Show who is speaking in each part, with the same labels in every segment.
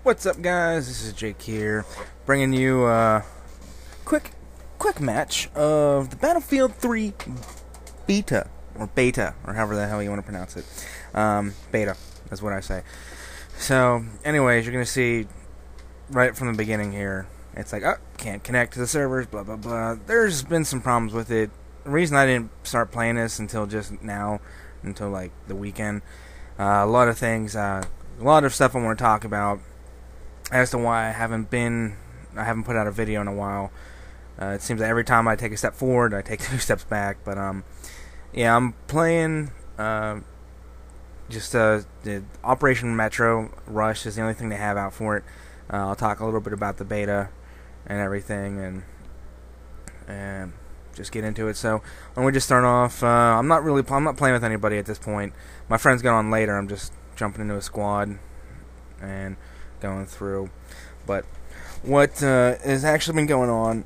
Speaker 1: What's up, guys? This is Jake here, bringing you a quick match of the Battlefield 3 beta, or however the hell you want to pronounce it. Beta, that's what I say. So, anyways, you're going to see right from the beginning here, it's like, oh, can't connect to the servers, blah, blah, blah. There's been some problems with it. The reason I didn't start playing this until just now, until like the weekend, a lot of things, a lot of stuff I want to talk about as to why I haven't put out a video in a while. It seems that every time I take a step forward, I take 2 steps back. But yeah, I'm playing just the Operation Metro Rush is the only thing they have out for it. I'll talk a little bit about the beta and everything, and just get into it. So when we just start off, I'm not playing with anybody at this point. My friends get on later. I'm just jumping into a squad and going through. But what has actually been going on,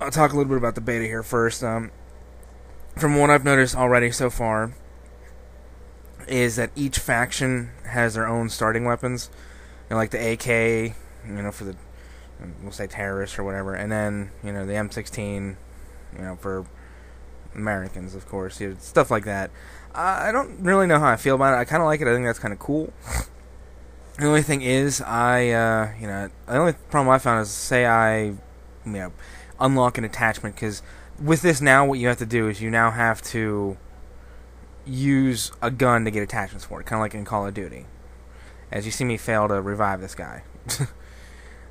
Speaker 1: I'll talk a little bit about the beta here first. From what I've noticed already so far, is that each faction has their own starting weapons. Like the AK, for the, we'll say terrorists or whatever, and then, the M16, for Americans, of course, stuff like that. I don't really know how I feel about it. I kind of like it. I think that's kind of cool. The only thing is, the only problem I found is, say I, unlock an attachment, because with this now, what you have to do is you now have to use a gun to get attachments for it, kind of like in Call of Duty. As you see me fail to revive this guy.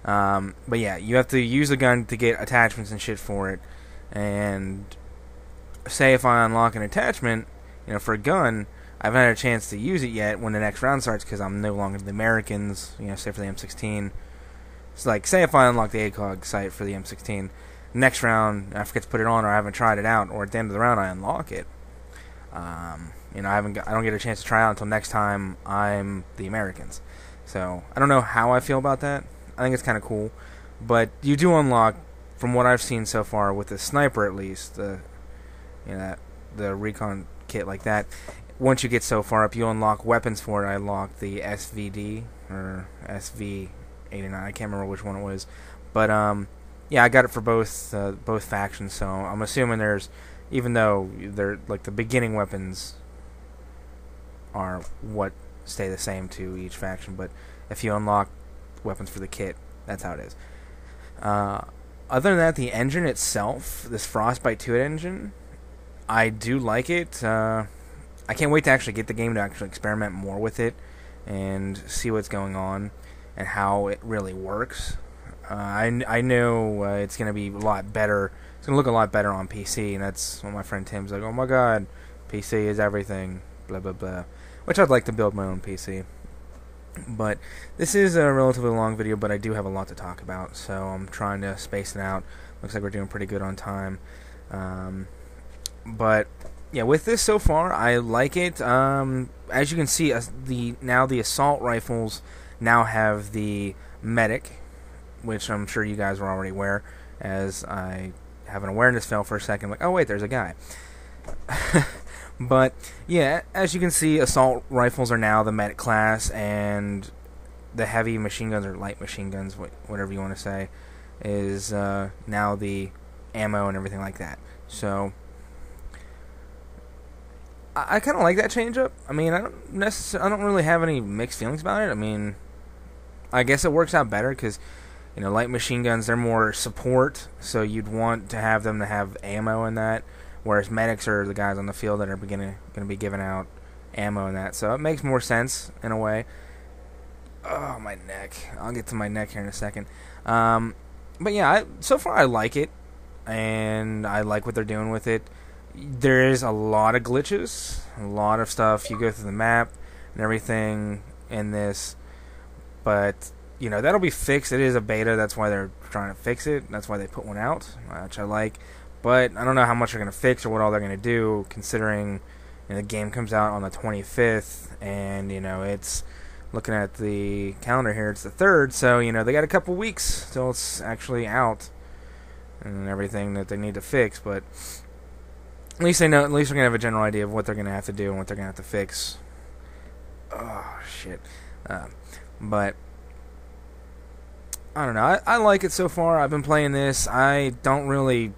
Speaker 1: But yeah, you have to use a gun to get attachments and shit for it, and say if I unlock an attachment, for a gun, I haven't had a chance to use it yet when the next round starts because I'm no longer the Americans, say for the M16. It's like, say if I unlock the ACOG sight for the M16, next round I forget to put it on or I haven't tried it out, or at the end of the round I unlock it. I don't get a chance to try it out until next time I'm the Americans. So I don't know how I feel about that. I think it's kind of cool, but you do unlock, from what I've seen so far with the sniper at least, the recon kit like that. Once you get so far up, you unlock weapons for it. I unlocked the SVD or SV89. I can't remember which one it was, but yeah, I got it for both factions. So I'm assuming there's, even though they're like the beginning weapons are what stay the same to each faction, but if you unlock weapons for the kit, that's how it is. Other than that, the engine itself, this Frostbite 2 engine, I do like it. I can't wait to actually get the game to actually experiment more with it and see what's going on and how it really works. I know it's going to be a lot better. It's going to look a lot better on PC, and that's what my friend Tim's like, oh my god, PC is everything, blah blah blah. Which I'd like to build my own PC. But this is a relatively long video, but I do have a lot to talk about, so I'm trying to space it out. Looks like we're doing pretty good on time. But yeah, with this so far, I like it. As you can see, the assault rifles now have the medic, which I'm sure you guys were already aware, as I have an awareness fail for a second. Like, oh wait, there's a guy. But yeah, as you can see, assault rifles are now the medic class, and the heavy machine guns, or light machine guns, whatever you want to say, is now the ammo and everything like that. So I kind of like that change up. I mean, I don't really have any mixed feelings about it. I mean, I guess it works out better because, light machine guns, they're more support, so you'd want to have them to have ammo in that, whereas medics are the guys on the field that are going to be giving out ammo in that. So it makes more sense in a way. Oh, my neck. I'll get to my neck here in a second. But yeah, so far I like it, and I like what they're doing with it. There is a lot of glitches, a lot of stuff. You go through the map and everything in this, but that'll be fixed. It is a beta, that's why they're trying to fix it. That's why they put one out, which I like. But I don't know how much they're going to fix or what all they're going to do, considering the game comes out on the 25th, and it's looking at the calendar here, it's the 3rd, so they got a couple weeks till it's actually out and everything that they need to fix. But at least they know. At least we're gonna have a general idea of what they're gonna have to do and what they're gonna have to fix. Oh shit! But I don't know. I like it so far. I've been playing this. I don't really...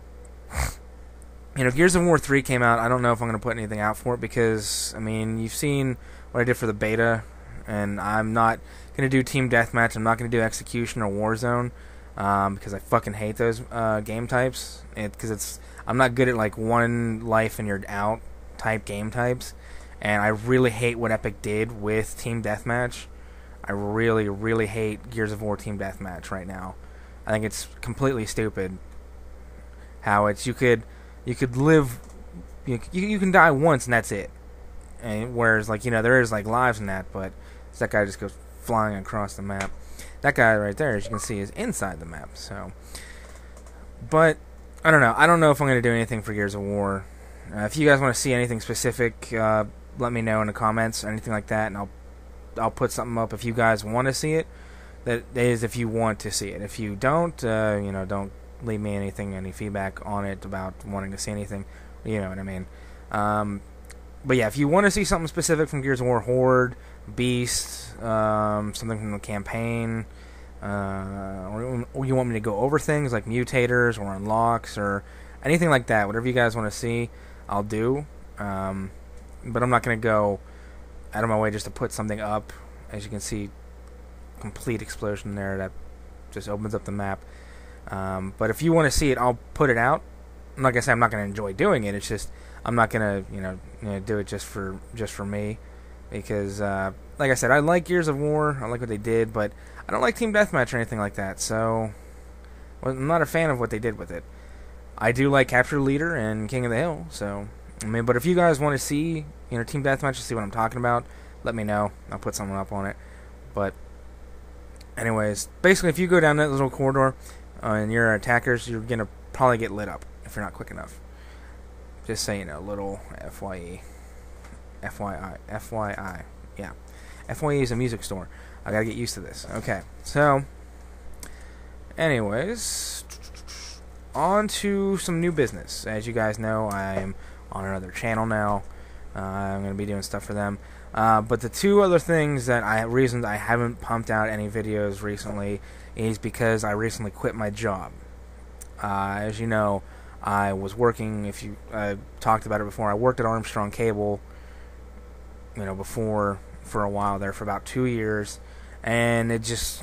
Speaker 1: Gears of War 3 came out. I don't know if I'm going to put anything out for it because, I mean, you've seen what I did for the beta, and I'm not going to do Team Deathmatch. I'm not going to do Execution or Warzone because I fucking hate those game types. Because I'm not good at, like, one life and you're out type game types, and I really hate what Epic did with Team Deathmatch. I really, really hate Gears of War Team Deathmatch right now. I think it's completely stupid. How you could live, you can die once and that's it. And whereas, like, there is like lives in that, but that guy just goes flying across the map. That guy right there, as you can see, is inside the map. So, but I don't know. I don't know if I'm going to do anything for Gears of War. If you guys want to see anything specific, let me know in the comments or anything like that, and I'll put something up if you guys want to see it. That is, if you want to see it. If you don't, don't leave me any feedback on it about wanting to see anything. You know what I mean. But yeah, if you want to see something specific from Gears of War, Horde, Beast, something from the campaign, or you want me to go over things like mutators or unlocks or anything like that, whatever you guys want to see, I'll do. But I'm not going to go out of my way just to put something up. As you can see, complete explosion there that just opens up the map. But if you want to see it, I'll put it out. Like I said, I'm not going to enjoy doing it. It's just I'm not going to do it just for me, because like I said, I like Gears of War. I like what they did, but I don't like Team Deathmatch or anything like that. So I'm not a fan of what they did with it. I do like Capture the Leader and King of the Hill. So I mean, but if you guys want to see Team Deathmatch to see what I'm talking about, let me know. I'll put something up on it. But anyways, basically, if you go down that little corridor and you're attackers, you're gonna probably get lit up if you're not quick enough. Just so you know, little FYI. Yeah. FYE is a music store. I gotta get used to this. Okay, so anyways, on to some new business. As you guys know, I'm on another channel now. I'm gonna be doing stuff for them. But the two other things reasons I haven't pumped out any videos recently is because I recently quit my job. As you know, I was working, if you talked about it before, I worked at Armstrong Cable, before, for a while there, for about 2 years, and it just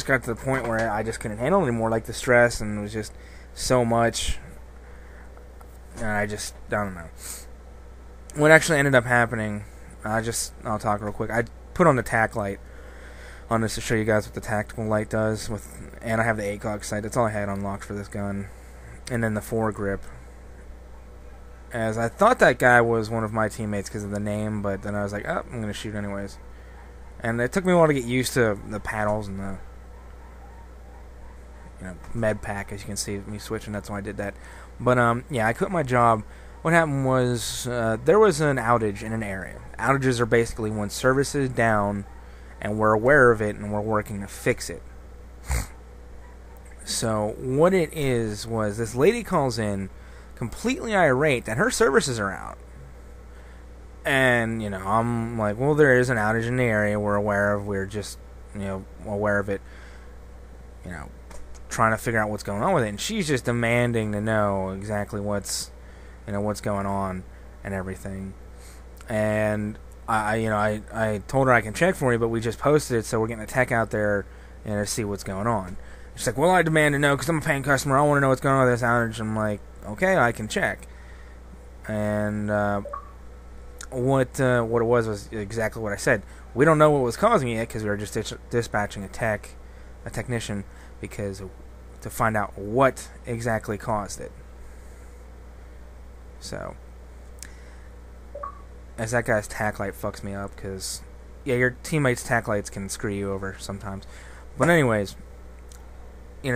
Speaker 1: got to the point where I just couldn't handle it anymore, like the stress, and it was just so much, and I don't know. What actually ended up happening, I'll talk real quick. I put on the tack light on this to show you guys what the tactical light does, and I have the ACOG sight. That's all I had unlocked for this gun. And then the foregrip. As I thought that guy was one of my teammates because of the name, but then I was like, oh, I'm going to shoot anyways. And it took me a while to get used to the paddles and the med pack, as you can see me switching. That's why I did that. But yeah, I quit my job. What happened was there was an outage in an area. Outages are basically when service is down and we're aware of it and we're working to fix it. So what it was this lady calls in completely irate that her services are out. And, I'm like, well, there is an outage in the area we're aware of. We're just, aware of it, trying to figure out what's going on with it. And she's just demanding to know exactly what's going on and everything. And I told her I can check for you, but we just posted it, so we're getting a tech out there to see what's going on. She's like, well, I demand to know because I'm a paying customer. I want to know what's going on with this outage. I'm like, okay, I can check. And what it was exactly what I said. We don't know what was causing it because we were just dispatching a technician, to find out what exactly caused it. So, as that guy's tack light fucks me up, because yeah, your teammates' tack lights can screw you over sometimes. But anyways,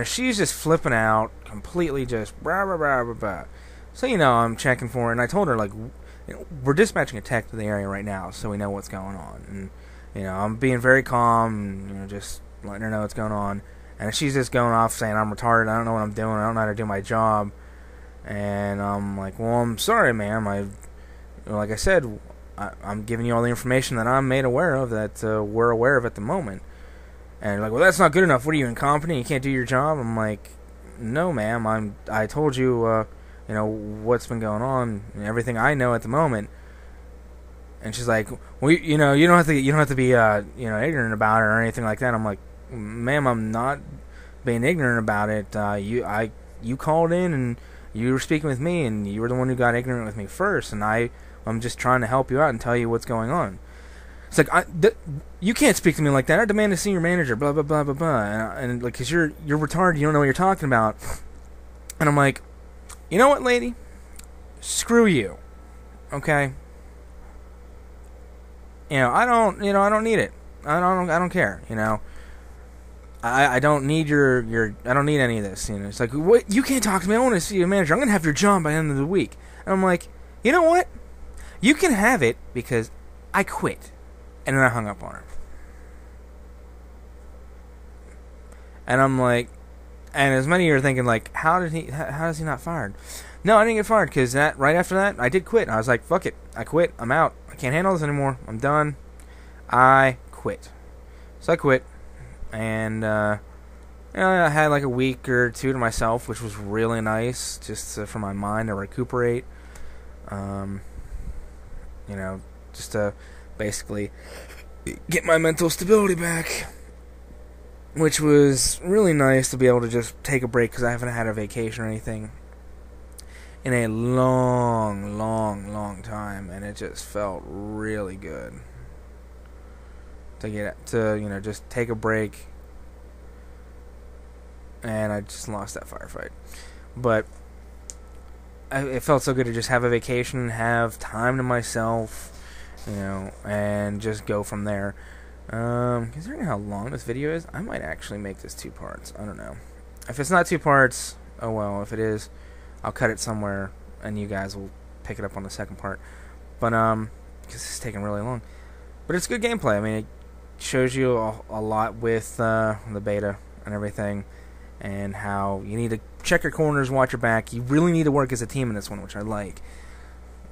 Speaker 1: she's just flipping out, completely just blah, blah, blah, blah, blah. So, I'm checking for her, and I told her, like, we're dispatching a tech to the area right now, so we know what's going on. And, I'm being very calm, and, just letting her know what's going on. And she's just going off saying, I'm retarded, I don't know what I'm doing, I don't know how to do my job. And I'm like, well, I'm sorry, ma'am. Like I said, I'm giving you all the information that I'm made aware of, that we're aware of at the moment. And like, well, that's not good enough. What are you, incompetent? You can't do your job? I'm like, no, ma'am. I told you, you know, what's been going on and everything I know at the moment. And she's like, well, you know, you don't have to be, you know, ignorant about it or anything like that. I'm like, ma'am, I'm not being ignorant about it. You called in and you were speaking with me, and you were the one who got ignorant with me first, and I'm just trying to help you out and tell you what's going on. It's like, you can't speak to me like that. I demand to see your manager, blah, blah, blah, blah, blah. And like, because you're retarded, you don't know what you're talking about. And I'm like, you know what, lady? Screw you. Okay? You know, I don't need it. I don't care, you know. I don't need I don't need any of this, you know. It's like, what? You can't talk to me. I want to see your manager. I'm going to have your job by the end of the week. And I'm like, you know what? You can have it because I quit. And then I hung up on her. And I'm like, and as many of you are thinking, like, how is he not fired? No, I didn't get fired because right after that, I did quit. I was like, fuck it. I quit. I'm out. I can't handle this anymore. I'm done. I quit. So I quit. And, you know, I had like a week or two to myself, which was really nice, just for my mind to recuperate. You know, just to basically get my mental stability back, which was really nice to be able to just take a break, because I haven't had a vacation or anything in a long time, and it just felt really good to you know, just take a break. And I just lost that firefight, but it felt so good to just have a vacation, have time to myself, you know, and just go from there. Considering how long this video is, I might actually make this 2 parts. I don't know. If it's not 2 parts, oh well. If it is, I'll cut it somewhere, and you guys will pick it up on the second part. But because it's taking really long. But it's good gameplay. I mean, it shows you a lot with the beta and everything, and how you need to check your corners, watch your back. You really need to work as a team in this one, which I like.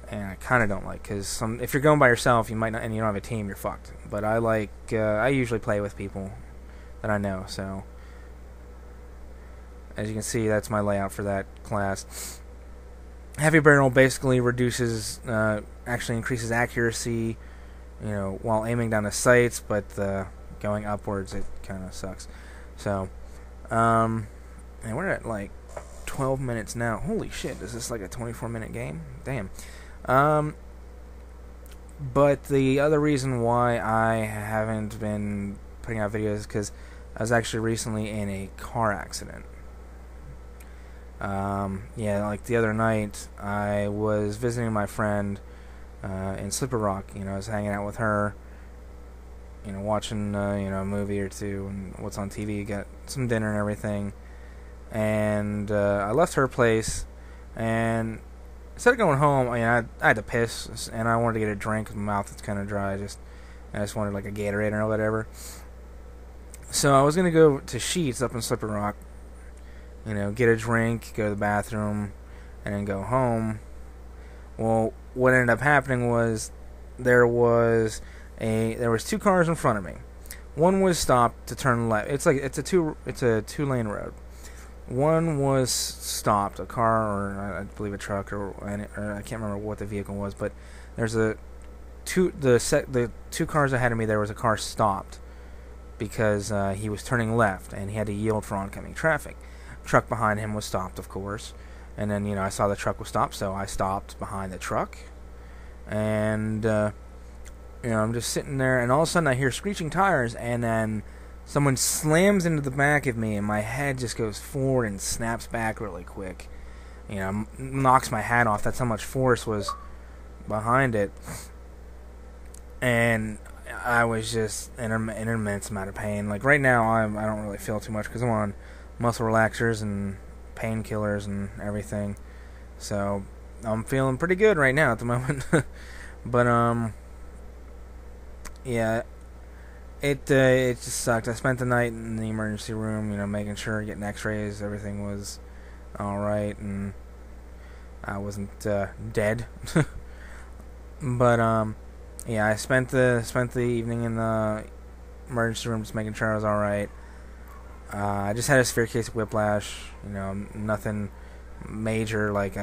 Speaker 1: And I kind of don't like, because if you're going by yourself, you might not, and you don't have a team, you're fucked. But I like, I usually play with people that I know, so as you can see, that's my layout for that class. Heavy Barrel basically reduces, actually increases accuracy, you know, while aiming down the sights, but going upwards, it kind of sucks. So, and we're at like 12 minutes now. Holy shit, is this like a 24-minute game? Damn. But the other reason why I haven't been putting out videos is because I was actually recently in a car accident. Yeah, like the other night, I was visiting my friend in Slippery Rock. You know, I was hanging out with her, you know, watching you know, a movie or two and what's on TV, got some dinner and everything. And I left her place, and instead of going home, I mean, I had to piss, and I wanted to get a drink because my mouth is kind of dry. I just wanted like a Gatorade or whatever. So I was gonna go to Sheetz up in Slippery Rock, you know, get a drink, go to the bathroom, and then go home. Well, what ended up happening was there was 2 cars in front of me. One was stopped to turn left. It's a 2-lane road. One was stopped, a car, or I believe a truck, or I can't remember what the vehicle was, but there's the 2 cars ahead of me. There was a car stopped because he was turning left and he had to yield for oncoming traffic. Truck behind him was stopped, of course, and then, you know, I saw the truck was stopped, so I stopped behind the truck, and you know, I'm just sitting there, and all of a sudden I hear screeching tires, and then someone slams into the back of me, and my head just goes forward and snaps back really quick. You know, knocks my hat off. That's how much force was behind it. And I was just in an immense amount of pain. Like, right now, I don't really feel too much because I'm on muscle relaxers and painkillers and everything. So, I'm feeling pretty good right now at the moment. But, yeah, it just sucked. I spent the night in the emergency room, you know, making sure, getting x-rays, everything was alright, and I wasn't dead. But yeah, I spent the evening in the emergency room, just making sure I was all right. I just had a severe case of whiplash. Nothing major, like